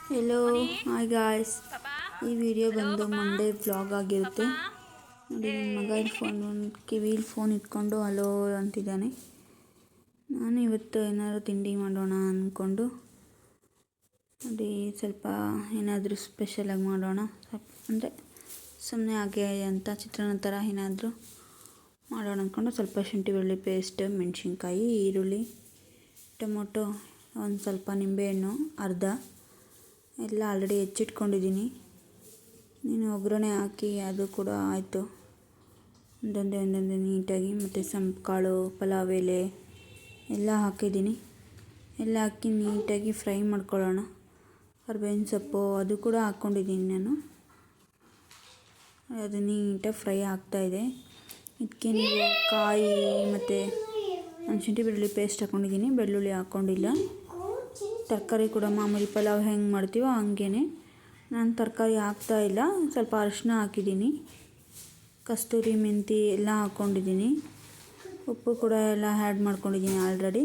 Hello hi guys. ಈ video ಬಂದು Monday vlog ಆಗಿರುತ್ತೆ. ನೋಡಿ ನನ್ನ ಮಗ ಕಿವಿಲಿ ಫೋನ್ ಇಟ್ಕೊಂಡು ಹಲೋ ಅಂತಿದ್ದಾನೆ. ನಾನು ಇವತ್ತು ಏನಾದರೂ ತಿಂಡಿ ಮಾಡೋಣ ಅಂದ್ಕೊಂಡು ನೋಡಿ ಸ್ವಲ್ಪ ಏನಾದರೂ ಸ್ಪೆಷಲಾಗಿ ಮಾಡೋಣ ಅಂದರೆ ಸುಮ್ಮನೆ ಹಾಗೆ ಅಂತ ಚಿತ್ರಾನ್ನ ಥರ ಏನಾದರೂ ಮಾಡೋಣ ಅಂದ್ಕೊಂಡು ಸ್ವಲ್ಪ ಶುಂಠಿ ಬೆಳ್ಳುಳ್ಳಿ ಪೇಸ್ಟ್, ಮೆಣಸಿನ್ಕಾಯಿ, ಈರುಳ್ಳಿ, ಟೊಮೊಟೊ, ಒಂದು ಸ್ವಲ್ಪ ನಿಂಬೆಹಣ್ಣು ಅರ್ಧ ಎಲ್ಲ ಆಲ್ರೆಡಿ ಹೆಚ್ಚಿಟ್ಕೊಂಡಿದ್ದೀನಿ. ನೀನು ಒಗ್ಗರಣೆ ಹಾಕಿ ಅದು ಕೂಡ ಆಯಿತು. ಒಂದೊಂದೇ ನೀಟಾಗಿ ಮತ್ತು ಕಾಳು, ಪಲಾವ್ ಎಲೆ ಎಲ್ಲ ಹಾಕಿದ್ದೀನಿ. ಎಲ್ಲ ಹಾಕಿ ನೀಟಾಗಿ ಫ್ರೈ ಮಾಡ್ಕೊಳ್ಳೋಣ. ಕರ್ಬೇವಿನ ಸೊಪ್ಪು ಅದು ಕೂಡ ಹಾಕ್ಕೊಂಡಿದ್ದೀನಿ ನಾನು. ಅದು ನೀಟಾಗಿ ಫ್ರೈ ಆಗ್ತಾಯಿದೆ. ಇದಕ್ಕೆ ನೀವು ಕಾಯಿ ಮತ್ತು ನಾನು ಶುಂಠಿ ಬೆಳ್ಳುಳ್ಳಿ ಪೇಸ್ಟ್ ಹಾಕ್ಕೊಂಡಿದ್ದೀನಿ, ಬೆಳ್ಳುಳ್ಳಿ ಹಾಕ್ಕೊಂಡಿಲ್ಲ. ತರಕಾರಿ ಕೂಡ ಮಾಮೂಲಿ ಪಲಾವ್ ಹೆಂಗೆ ಮಾಡ್ತೀವೋ ಹಂಗೇ. ನಾನು ತರಕಾರಿ ಹಾಕ್ತಾಯಿಲ್ಲ, ಸ್ವಲ್ಪ ಅರಿಶಿನ ಹಾಕಿದ್ದೀನಿ, ಕಸ್ತೂರಿ ಮೆಂತಿ ಎಲ್ಲ ಹಾಕ್ಕೊಂಡಿದ್ದೀನಿ, ಉಪ್ಪು ಕೂಡ ಎಲ್ಲ ಆ್ಯಡ್ ಮಾಡ್ಕೊಂಡಿದ್ದೀನಿ ಆಲ್ರೆಡಿ.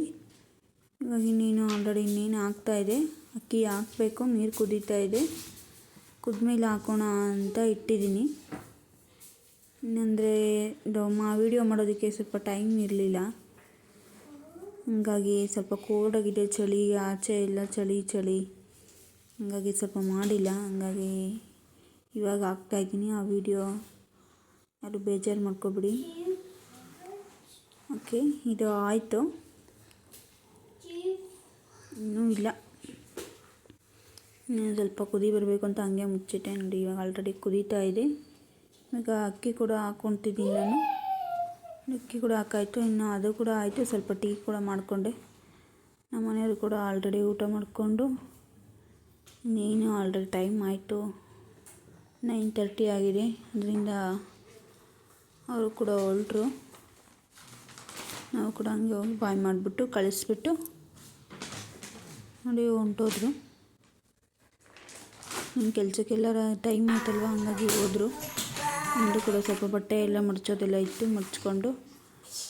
ಇವಾಗ ಇನ್ನೇನು ಹಾಕ್ತಾಯಿದೆ, ಅಕ್ಕಿ ಹಾಕಬೇಕು, ನೀರು ಕುದೀತಾ ಇದೆ. ಕುದ್ಮೇಲೆ ಹಾಕೋಣ ಅಂತ ಇಟ್ಟಿದ್ದೀನಿ. ಇನ್ನಂದರೆ ವೀಡಿಯೋ ಮಾಡೋದಕ್ಕೆ ಸ್ವಲ್ಪ ಟೈಮ್ ಇರಲಿಲ್ಲ, ಹಾಗಾಗಿ ಸ್ವಲ್ಪ ಕೋಲ್ಡಾಗಿದೆ, ಚಳಿ ಆಚೆ ಎಲ್ಲ ಚಳಿ ಹಾಗಾಗಿ ಸ್ವಲ್ಪ ಮಾಡಿಲ್ಲ. ಹಾಗಾಗಿ ಇವಾಗ ಹಾಕ್ತಾಯಿದ್ದೀನಿ ಆ ವಿಡಿಯೋ. ಯಾರು ಬೇಜಾರು ಮಾಡ್ಕೊಬಿಡಿ. ಓಕೆ, ಇದು ಆಯಿತು, ಇನ್ನೂ ಇಲ್ಲ, ಇನ್ನೂ ಸ್ವಲ್ಪ ಕುದಿ ಬರಬೇಕು ಅಂತ ಹಂಗೆ ಮುಚ್ಚಿಟ್ಟೆ. ನೋಡಿ ಇವಾಗ ಆಲ್ರೆಡಿ ಕುದೀತಾ ಇದೆ. ಈಗ ಅಕ್ಕಿ ಕೂಡ ಹಾಕ್ಕೊತಿದ್ದೀನಿ ನಾನು. ಅಕ್ಕಿ ಕೂಡ ಹಾಕಾಯಿತು, ಇನ್ನು ಅದು ಕೂಡ ಆಯಿತು. ಸ್ವಲ್ಪ ಟೀ ಕೂಡ ಮಾಡಿಕೊಂಡೆ. ನಮ್ಮ ಮನೆಯವರು ಕೂಡ ಆಲ್ರೆಡಿ ಊಟ ಮಾಡಿಕೊಂಡು, ಇನ್ನೇನು ಆಲ್ರೆಡಿ ಟೈಮ್ ಆಯಿತು, 9:30 ಆಗಿದೆ. ಅದರಿಂದ ಅವರು ಕೂಡ ಹೊರಟರು. ನಾವು ಕೂಡ ಹಂಗೆ ಹೋಗಿ ಬಾಯ್ ಮಾಡಿಬಿಟ್ಟು ಕಳಿಸ್ಬಿಟ್ಟು ನೋಡಿ ಹೊಂಟೋದ್ರು. ನಿಮ್ಮ ಕೆಲಸಕ್ಕೆಲ್ಲರ ಟೈಮ್ ಆಯ್ತಲ್ವ, ಹಂಗಾಗಿ ಹೋದರು. ನಮ್ಮದು ಕೂಡ ಸ್ವಲ್ಪ ಬಟ್ಟೆ ಎಲ್ಲ ಮಡಚೋದೆಲ್ಲ ಇತ್ತು, ಮಡ್ಚ್ಕೊಂಡು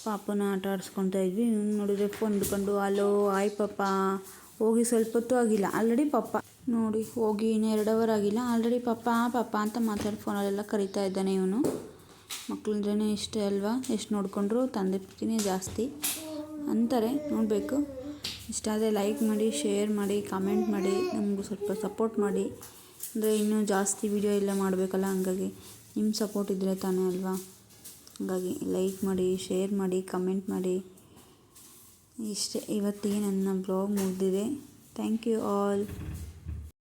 ಪಾಪನ ಆಟ ಆಡಿಸ್ಕೊತಾ ಇದ್ವಿ. ನೋಡಿದರೆ ಫೋನ್ ಹಿಡ್ಕೊಂಡು ಹಲೋ ಹಾಯ್ ಪಾಪ. ಹೋಗಿ ಸ್ವಲ್ಪ ಹೊತ್ತು ಆಗಿಲ್ಲ, ಆಲ್ರೆಡಿ ಪಾಪ ನೋಡಿ ಹೋಗಿ ಇನ್ನೂ 2 ಅವರ್ ಆಗಿಲ್ಲ, ಆಲ್ರೆಡಿ ಪಾಪ ಅಂತ ಮಾತಾಡಿ ಫೋನಲ್ಲೆಲ್ಲ ಕರಿತಾ ಇದ್ದಾನೆ. ಇವನು ಮಕ್ಕಳಂದ್ರೇ ಇಷ್ಟೇ ಅಲ್ವಾ, ಎಷ್ಟು ನೋಡಿಕೊಂಡ್ರು ತಂದೆ ಪ್ರೀತಿನೇ ಜಾಸ್ತಿ ಅಂತಾರೆ. ನೋಡಬೇಕು. ಇಷ್ಟ ಆದರೆ ಲೈಕ್ ಮಾಡಿ, ಶೇರ್ ಮಾಡಿ, ಕಮೆಂಟ್ ಮಾಡಿ, ನಮಗೂ ಸ್ವಲ್ಪ ಸಪೋರ್ಟ್ ಮಾಡಿ. ಅಂದರೆ ಇನ್ನೂ ಜಾಸ್ತಿ ವಿಡಿಯೋ ಎಲ್ಲ ಮಾಡಬೇಕಲ್ಲ, ಹಂಗಾಗಿ ನಿಮ್ಮ ಸಪೋರ್ಟ್ ಇದ್ದರೆ ತಾನೇ ಅಲ್ವಾ. ಹಾಗಾಗಿ ಲೈಕ್ ಮಾಡಿ, ಶೇರ್ ಮಾಡಿ, ಕಮೆಂಟ್ ಮಾಡಿ. ಇಷ್ಟೇ ಇವತ್ತಿಗೆ ನನ್ನ ಬ್ಲಾಗ್ ಮುಗಿದಿದೆ. Thank you all.